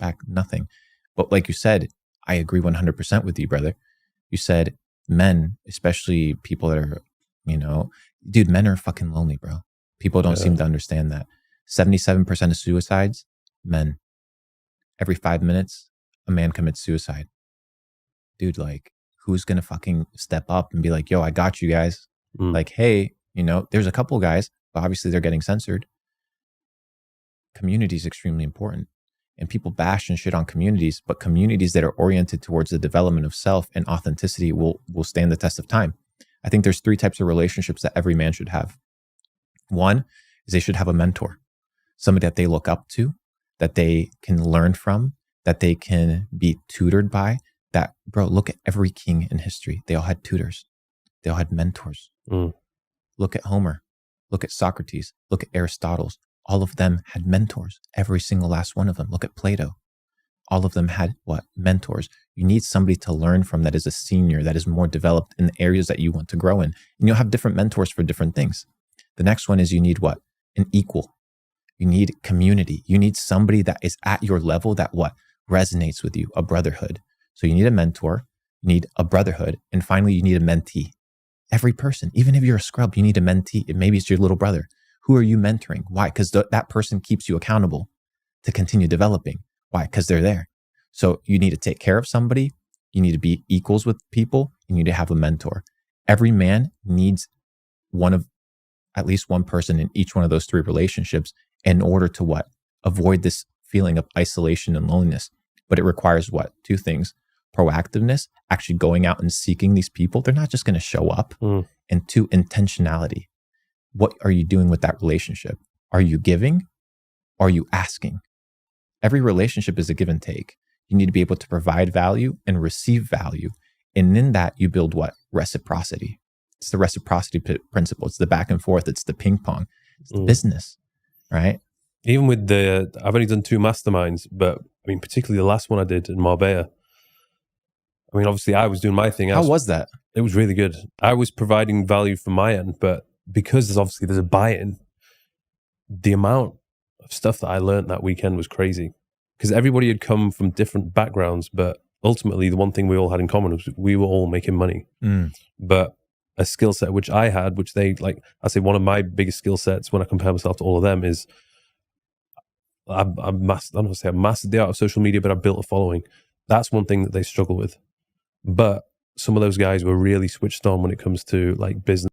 back nothing. But like you said, I agree 100% with you, brother. You said men, especially people that are, dude, men are fucking lonely, bro. People don't seem to understand that. 77% of suicides, men. Every 5 minutes, a man commits suicide. Dude, like, who's going to fucking step up and be like, yo, I got you guys. Like, hey, there's a couple guys, but obviously they're getting censored. Community is extremely important. And people bash and shit on communities, but communities that are oriented towards the development of self and authenticity will stand the test of time. I think there's 3 types of relationships that every man should have. One is they should have a mentor, somebody that they look up to, that they can learn from, that they can be tutored by. That, bro, look at every king in history. They all had tutors. They all had mentors. Look at Homer. Look at Socrates. Look at Aristotle. All of them had mentors. Every single last one of them. Look at Plato. All of them had what? Mentors. You need somebody to learn from that is a senior, that is more developed in the areas that you want to grow in. And you'll have different mentors for different things. The next one is you need what? An equal. You need community. You need somebody that is at your level that what? Resonates with you, a brotherhood. So you need a mentor, you need a brotherhood, and finally you need a mentee. Every person, even if you're a scrub, you need a mentee. Maybe it's your little brother. Who are you mentoring? Why? Because that person keeps you accountable to continue developing. Why? Because they're there. So you need to take care of somebody. You need to be equals with people. You need to have a mentor. Every man needs at least one person in each one of those 3 relationships in order to what? Avoid this feeling of isolation and loneliness. But it requires what? 2 things. Proactiveness, actually going out and seeking these people. They're not just going to show up. And 2, intentionality. What are you doing with that relationship? Are you giving? Are you asking? Every relationship is a give and take. You need to be able to provide value and receive value. And in that, you build what? Reciprocity. It's the reciprocity principle. It's the back and forth. It's the ping pong. It's the business, right? Even with I've only done 2 masterminds, but I mean, particularly the last one I did in Marbella. I mean, obviously I was doing my thing. How was that? It was really good. I was providing value from my end, but because there's a buy-in, the amount of stuff that I learned that weekend was crazy. Because everybody had come from different backgrounds, but ultimately the one thing we all had in common was we were all making money. But a skill set which I had, which they, like, I say one of my biggest skill sets when I compare myself to all of them is I don't want to say I mastered the art of social media, but I built a following. That's one thing that they struggle with. But some of those guys were really switched on when it comes to like business.